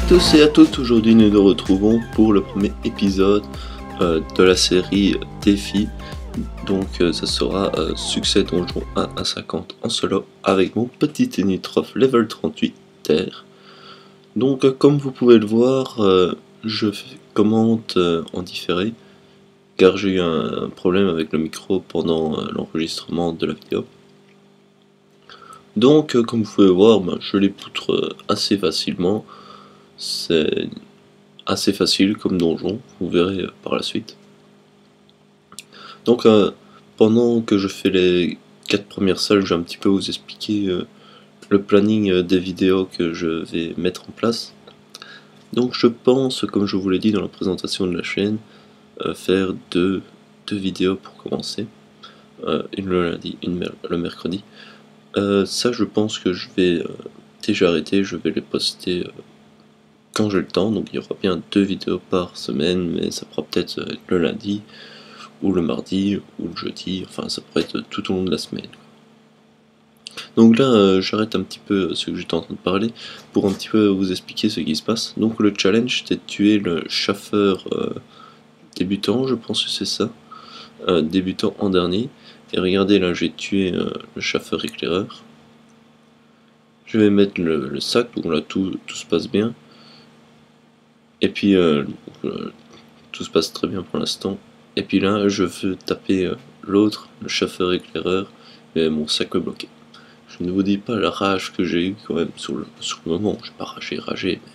tous et à toutes, aujourd'hui nous nous retrouvons pour le premier épisode de la série Défi. Donc ça sera succès donjon 1 à 50 en solo avec mon petit Ténitrophe level 38 terre. Donc comme vous pouvez le voir, je commente en différé car j'ai eu un problème avec le micro pendant l'enregistrement de la vidéo. Donc comme vous pouvez voir, je les poutre assez facilement. C'est assez facile comme donjon, vous verrez par la suite. Donc pendant que je fais les 4 premières salles, je vais un petit peu vous expliquer le planning des vidéos que je vais mettre en place. Donc je pense, comme je vous l'ai dit dans la présentation de la chaîne, faire deux vidéos pour commencer. Une le lundi, une le mercredi. Ça je pense que je vais déjà arrêter, je vais les poster quand j'ai le temps, donc il y aura bien 2 vidéos par semaine, mais ça pourra peut-être être le lundi, ou le mardi, ou le jeudi, enfin ça pourrait être tout au long de la semaine. Donc là j'arrête un petit peu ce que j'étais en train de parler, pour un petit peu vous expliquer ce qui se passe. Donc le challenge c'était de tuer le chaffeur débutant, je pense que c'est ça, débutant en dernier, et regardez là j'ai tué le chaffeur éclaireur. Je vais mettre le sac, donc là tout se passe bien. Et puis tout se passe très bien pour l'instant. Et puis là je veux taper l'autre, le chaffeur éclaireur, mais mon sac est bloqué. Je ne vous dis pas la rage que j'ai eu quand même sur le moment. J'ai pas ragé, mais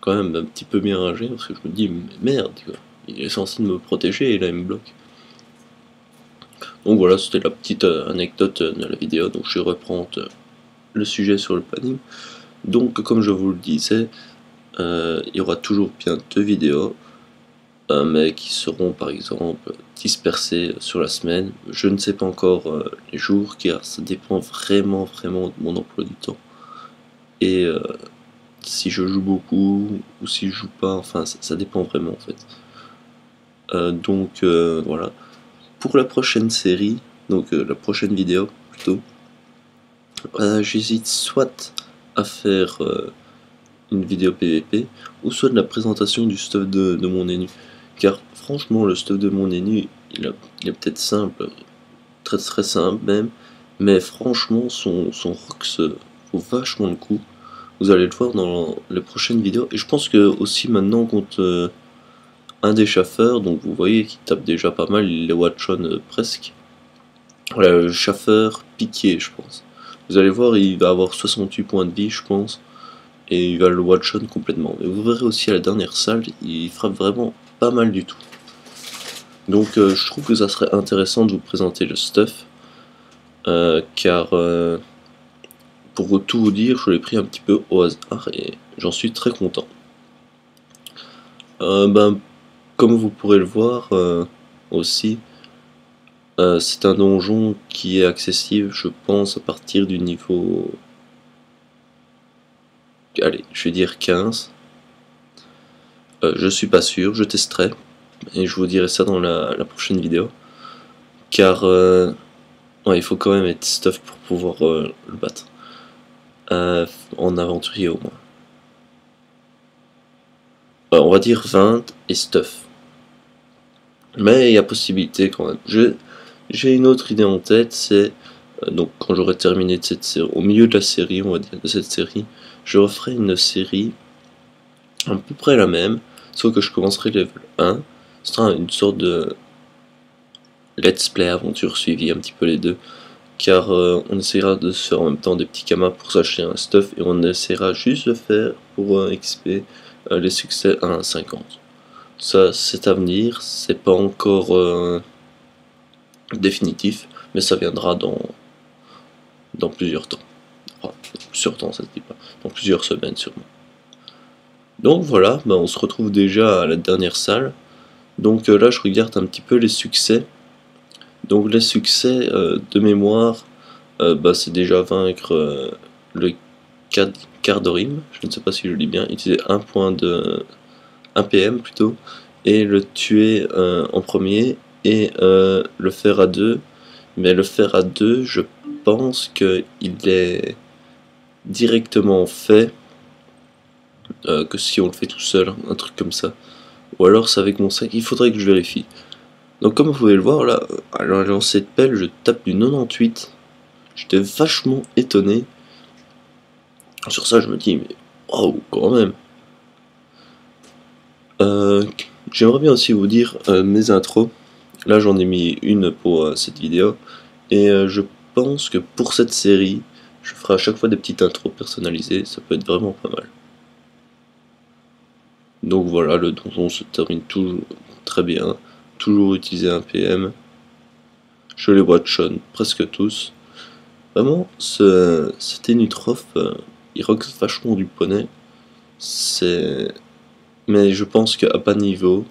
quand même un petit peu bien ragé parce que je me dis mais merde, quoi. Il est censé me protéger et là il me bloque. Donc voilà, c'était la petite anecdote de la vidéo. Donc je reprends le sujet sur le planning. Donc comme je vous le disais, il y aura toujours bien 2 vidéos, mais qui seront par exemple dispersées sur la semaine. Je ne sais pas encore les jours, car ça dépend vraiment de mon emploi du temps. Et si je joue beaucoup ou si je joue pas, enfin ça dépend vraiment en fait. Donc voilà. Pour la prochaine série, donc la prochaine vidéo plutôt, j'hésite soit à faire une vidéo PVP, ou soit de la présentation du stuff de mon ennemi. Car franchement, le stuff de mon ennemi, il est peut-être simple, très simple même, mais franchement, son Rox vaut vachement le coup. Vous allez le voir dans les prochaines vidéos. Et je pense que aussi maintenant, contre un des chaffeurs, donc vous voyez qu'il tape déjà pas mal, il les watch-on presque. Voilà, le chaffeur piqué, je pense. Vous allez voir, il va avoir 68 points de vie, je pense. Et il va le watch-on complètement. Mais vous verrez aussi à la dernière salle, il frappe vraiment pas mal du tout. Donc je trouve que ça serait intéressant de vous présenter le stuff, car pour tout vous dire, je l'ai pris un petit peu au hasard et j'en suis très content. Comme vous pourrez le voir aussi, c'est un donjon qui est accessible, je pense, à partir du niveau... Allez, je vais dire 15. Je suis pas sûr, je testerai. Et je vous dirai ça dans la prochaine vidéo. Car ouais, il faut quand même être stuff pour pouvoir le battre. En aventurier au moins. On va dire 20 et stuff. Mais il y a possibilité quand même. J'ai une autre idée en tête, c'est donc quand j'aurai terminé de cette série, au milieu de la série, on va dire, de cette série, je referai une série à peu près la même, sauf que je commencerai level 1. Ce sera une sorte de let's play aventure suivi, un petit peu les deux, car on essaiera de se faire en même temps des petits kamas pour s'acheter un stuff, et on essaiera juste de faire pour XP les succès 1 à 50. Ça c'est à venir, c'est pas encore définitif, mais ça viendra dans plusieurs temps. Enfin, plusieurs temps, ça se dit pas, dans plusieurs semaines sûrement. Donc voilà, on se retrouve déjà à la dernière salle. Donc là je regarde un petit peu les succès. Donc les succès de mémoire, c'est déjà vaincre le Cardorim, je ne sais pas si je le dis bien, utiliser 1 point de 1 PM plutôt, et le tuer en premier, et le faire à 2. Mais le faire à 2, je pense qu'il est directement fait que si on le fait tout seul, un truc comme ça. Ou alors c'est avec mon sac, il faudrait que je vérifie. Donc comme vous pouvez le voir là, à la lancée de pelle, je tape du 98. J'étais vachement étonné. Sur ça je me dis, mais waouh, quand même. J'aimerais bien aussi vous dire mes intros. Là j'en ai mis une pour cette vidéo. Et je pense que pour cette série, je ferai à chaque fois des petites intros personnalisées, ça peut être vraiment pas mal. Donc voilà, le donjon se termine toujours très bien, toujours utiliser un PM. Je les watch-on presque tous. Vraiment, cet Enutrof, il rock vachement du poney. C'est... Mais je pense qu'à bas niveau,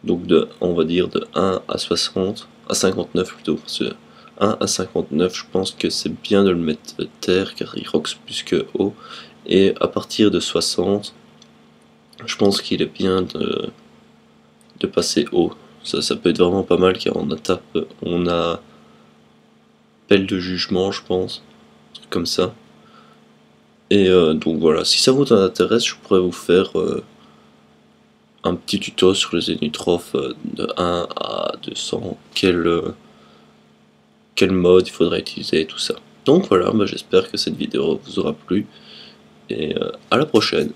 donc on va dire de 1 à 60, à 59 plutôt, parce que 1 à 59, je pense que c'est bien de le mettre terre car il rox plus que haut. Et à partir de 60, je pense qu'il est bien de passer haut. Ça peut être vraiment pas mal car on a pelle de jugement, je pense, un truc comme ça. Et donc voilà, si ça vous intéresse, je pourrais vous faire un petit tuto sur les Zénutrophes de 1 à 200, quel mode il faudrait utiliser et tout ça. Donc voilà, j'espère que cette vidéo vous aura plu et à la prochaine.